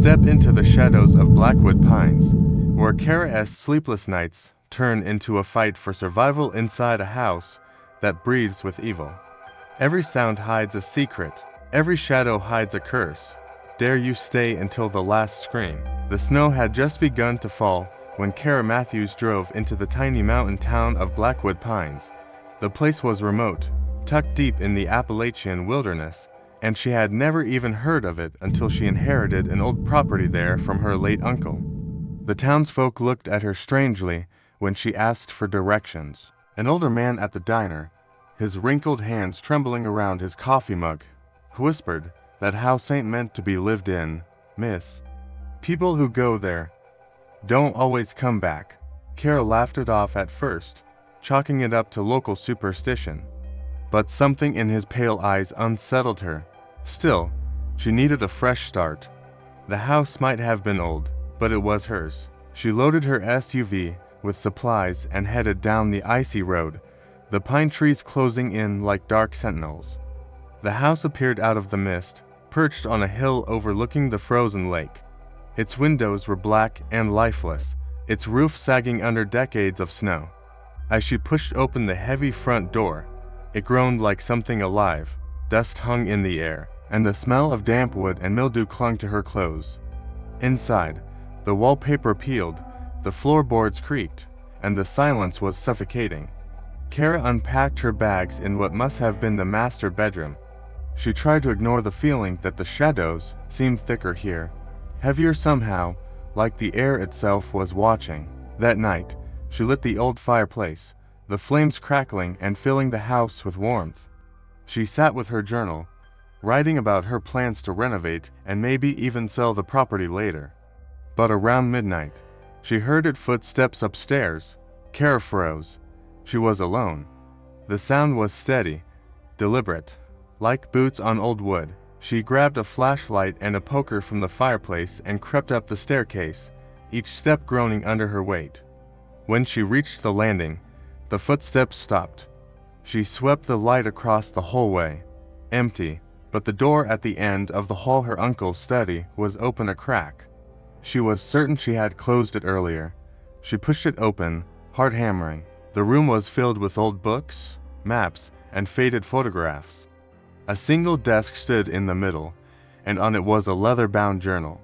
step into the shadows of Blackwood Pines, where Kara's sleepless nights turn into a fight for survival inside a house that breathes with evil. Every sound hides a secret, every shadow hides a curse. Dare you stay until the last scream? The snow had just begun to fall when Kara Matthews drove into the tiny mountain town of Blackwood Pines. The place was remote, tucked deep in the Appalachian wilderness, and she had never even heard of it until she inherited an old property there from her late uncle. The townsfolk looked at her strangely when she asked for directions. An older man at the diner, his wrinkled hands trembling around his coffee mug, whispered, "That house ain't meant to be lived in, miss. People who go there don't always come back." Kara laughed it off at first, chalking it up to local superstition. But something in his pale eyes unsettled her. Still, she needed a fresh start. The house might have been old, but it was hers. She loaded her SUV with supplies and headed down the icy road, the pine trees closing in like dark sentinels. The house appeared out of the mist, perched on a hill overlooking the frozen lake. Its windows were black and lifeless, its roof sagging under decades of snow. As she pushed open the heavy front door, it groaned like something alive. Dust hung in the air, and the smell of damp wood and mildew clung to her clothes. Inside, the wallpaper peeled, the floorboards creaked, and the silence was suffocating. Kara unpacked her bags in what must have been the master bedroom. She tried to ignore the feeling that the shadows seemed thicker here, heavier somehow, like the air itself was watching. That night, she lit the old fireplace, the flames crackling and filling the house with warmth. She sat with her journal, writing about her plans to renovate and maybe even sell the property later. But around midnight, she heard footsteps upstairs. Kara froze. She was alone. The sound was steady, deliberate, like boots on old wood. She grabbed a flashlight and a poker from the fireplace and crept up the staircase, each step groaning under her weight. When she reached the landing, the footsteps stopped. She swept the light across the hallway. Empty, but the door at the end of the hall, her uncle's study, was open a crack. She was certain she had closed it earlier. She pushed it open, heart hammering. The room was filled with old books, maps, and faded photographs. A single desk stood in the middle, and on it was a leather-bound journal.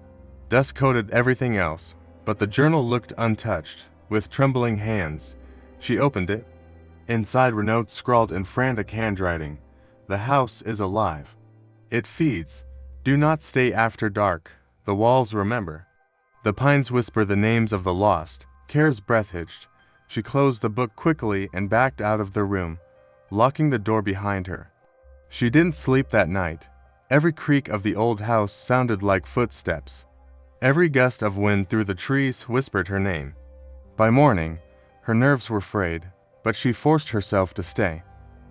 Dust coated everything else, but the journal looked untouched. With trembling hands, she opened it. Inside were notes scrawled in frantic handwriting. "The house is alive. It feeds. Do not stay after dark. The walls remember. The pines whisper the names of the lost." Kara's breath hitched. She closed the book quickly and backed out of the room, locking the door behind her. She didn't sleep that night. Every creak of the old house sounded like footsteps. Every gust of wind through the trees whispered her name. By morning, her nerves were frayed, but she forced herself to stay.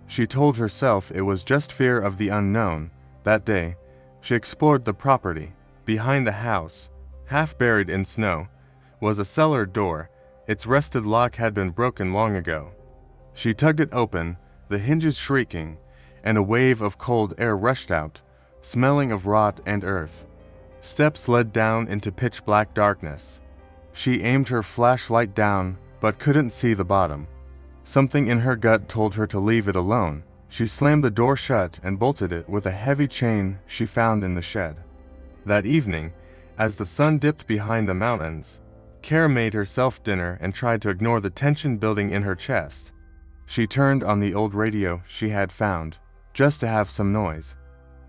She told herself it was just fear of the unknown. That day, she explored the property. Behind the house, half buried in snow, was a cellar door. Its rusted lock had been broken long ago. She tugged it open, the hinges shrieking, and a wave of cold air rushed out, smelling of rot and earth. Steps led down into pitch-black darkness. She aimed her flashlight down, but couldn't see the bottom. Something in her gut told her to leave it alone. She slammed the door shut and bolted it with a heavy chain she found in the shed. That evening, as the sun dipped behind the mountains, Kara made herself dinner and tried to ignore the tension building in her chest. She turned on the old radio she had found, just to have some noise.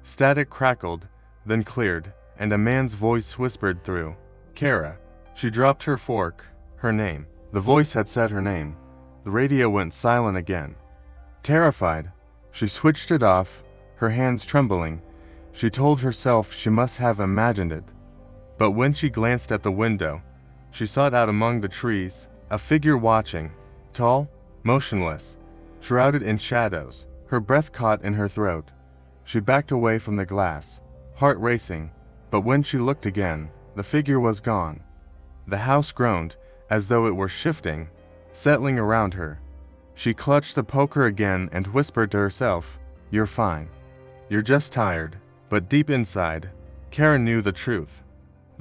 Static crackled, then cleared, and a man's voice whispered through. "Kara." She dropped her fork, her name. The voice had said her name. The radio went silent again. Terrified, she switched it off, her hands trembling. She told herself she must have imagined it. But when she glanced at the window, she saw out among the trees, a figure watching, tall, motionless, shrouded in shadows. Her breath caught in her throat. She backed away from the glass, heart racing, but when she looked again, the figure was gone. The house groaned, as though it were shifting, settling around her. She clutched the poker again and whispered to herself, "You're fine. You're just tired." But deep inside, Kara knew the truth.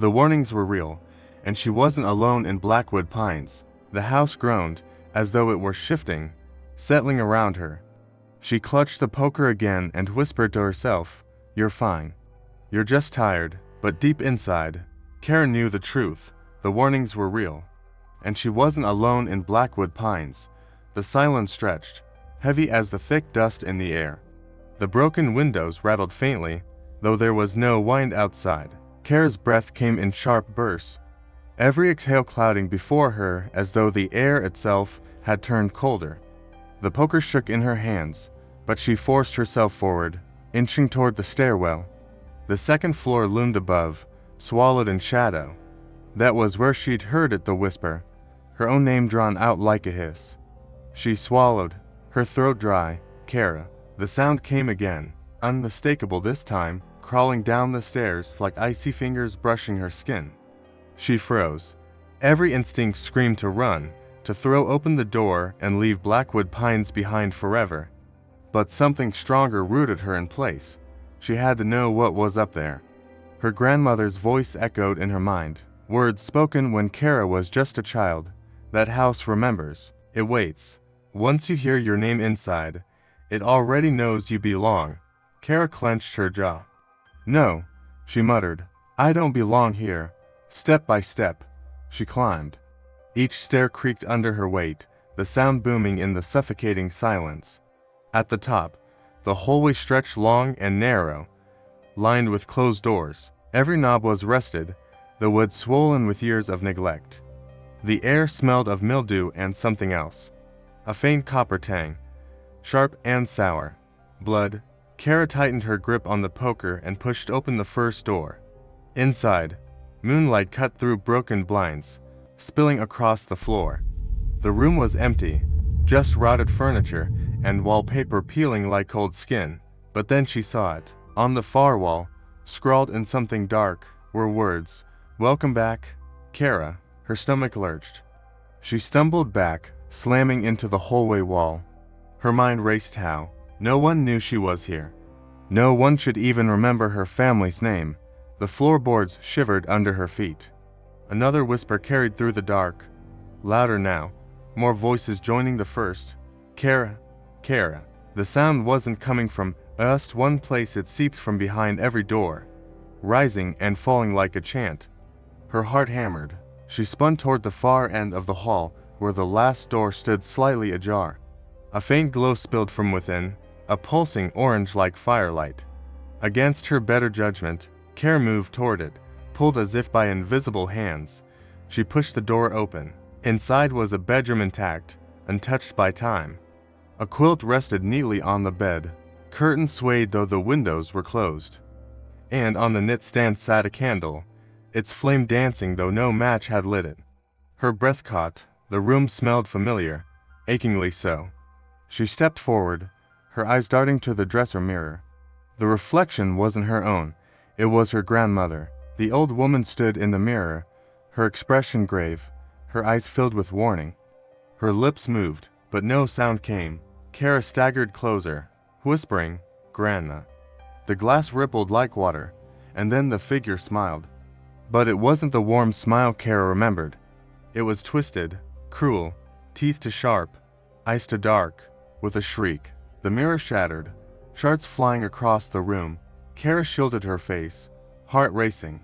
The warnings were real, and she wasn't alone in Blackwood Pines. The house groaned, as though it were shifting, settling around her. She clutched the poker again and whispered to herself, "You're fine. You're just tired." But deep inside, Kara knew the truth. The warnings were real. And she wasn't alone in Blackwood Pines. The silence stretched, heavy as the thick dust in the air. The broken windows rattled faintly, though there was no wind outside. Kara's breath came in sharp bursts, every exhale clouding before her as though the air itself had turned colder. The poker shook in her hands, but she forced herself forward, inching toward the stairwell. The second floor loomed above, swallowed in shadow. That was where she'd heard it, the whisper, her own name drawn out like a hiss. She swallowed, her throat dry. "Kara." The sound came again, unmistakable this time, crawling down the stairs like icy fingers brushing her skin. She froze. Every instinct screamed to run, to throw open the door and leave Blackwood Pines behind forever. But something stronger rooted her in place. She had to know what was up there. Her grandmother's voice echoed in her mind, words spoken when Kara was just a child. "That house remembers. It waits. Once you hear your name inside, it already knows you belong." Kara clenched her jaw. "No," she muttered. "I don't belong here." Step by step, she climbed. Each stair creaked under her weight, the sound booming in the suffocating silence. At the top, the hallway stretched long and narrow, lined with closed doors. Every knob was rusted, the wood swollen with years of neglect. The air smelled of mildew and something else. A faint copper tang, sharp and sour. Blood. Kara tightened her grip on the poker and pushed open the first door. Inside, moonlight cut through broken blinds, spilling across the floor. The room was empty, just rotted furniture and wallpaper peeling like cold skin. But then she saw it. On the far wall, scrawled in something dark, were words, "Welcome back, Kara." Her stomach lurched. She stumbled back, slamming into the hallway wall. Her mind raced how. No one knew she was here. No one should even remember her family's name. The floorboards shivered under her feet. Another whisper carried through the dark, louder now, more voices joining the first. "Kara, Kara." The sound wasn't coming from just one place, it seeped from behind every door, rising and falling like a chant. Her heart hammered. She spun toward the far end of the hall, where the last door stood slightly ajar. A faint glow spilled from within, a pulsing orange like firelight. Against her better judgment, Kara moved toward it, pulled as if by invisible hands. She pushed the door open. Inside was a bedroom intact, untouched by time. A quilt rested neatly on the bed, curtains swayed though the windows were closed. And on the knit stand sat a candle, its flame dancing though no match had lit it. Her breath caught. The room smelled familiar, achingly so. She stepped forward, her eyes darting to the dresser mirror. The reflection wasn't her own, it was her grandmother. The old woman stood in the mirror, her expression grave, her eyes filled with warning. Her lips moved, but no sound came. Kara staggered closer, whispering, "Grandma." The glass rippled like water, and then the figure smiled. But it wasn't the warm smile Kara remembered. It was twisted, cruel, teeth to sharp, eyes to dark. With a shriek, the mirror shattered, shards flying across the room. Kara shielded her face, heart racing.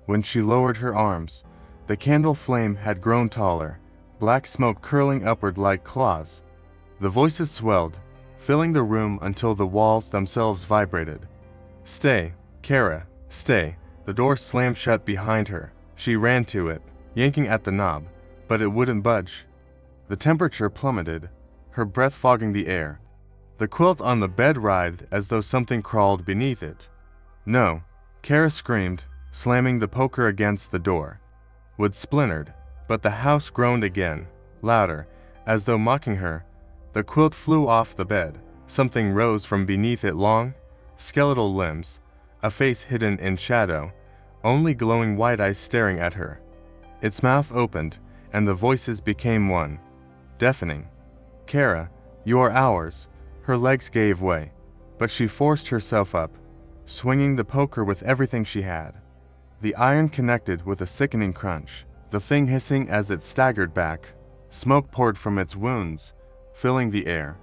When she lowered her arms, the candle flame had grown taller, black smoke curling upward like claws. The voices swelled, filling the room until the walls themselves vibrated. "Stay, Kara, stay." The door slammed shut behind her. She ran to it, yanking at the knob, but it wouldn't budge. The temperature plummeted, her breath fogging the air. The quilt on the bed writhed as though something crawled beneath it. "No," Kara screamed, slamming the poker against the door. Wood splintered, but the house groaned again, louder, as though mocking her. The quilt flew off the bed. Something rose from beneath it, long, skeletal limbs, a face hidden in shadow, only glowing white eyes staring at her. Its mouth opened, and the voices became one, deafening. "Kara, you are ours." Her legs gave way, but she forced herself up, swinging the poker with everything she had. The iron connected with a sickening crunch, the thing hissing as it staggered back. Smoke poured from its wounds, filling the air.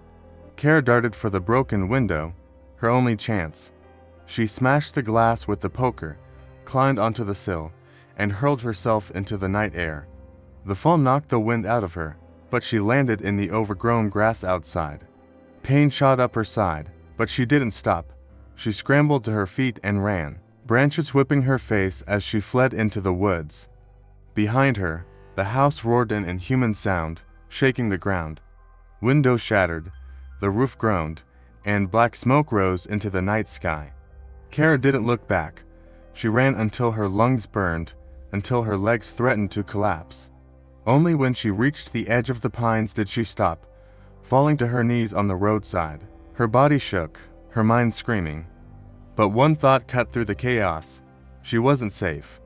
Kara darted for the broken window, her only chance. She smashed the glass with the poker, climbed onto the sill, and hurled herself into the night air. The fall knocked the wind out of her, but she landed in the overgrown grass outside. Pain shot up her side, but she didn't stop. She scrambled to her feet and ran, branches whipping her face as she fled into the woods. Behind her, the house roared an inhuman sound, shaking the ground. Windows shattered, the roof groaned, and black smoke rose into the night sky. Kara didn't look back. She ran until her lungs burned, until her legs threatened to collapse. Only when she reached the edge of the pines did she stop, falling to her knees on the roadside. Her body shook, her mind screaming. But one thought cut through the chaos. She wasn't safe.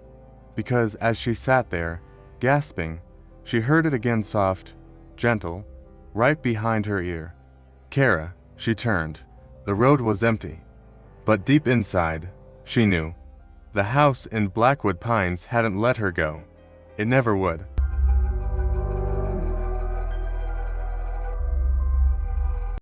Because as she sat there, gasping, she heard it again, soft, gentle, right behind her ear. Kara, she turned. The road was empty. But deep inside, she knew. The house in Blackwood Pines hadn't let her go. It never would.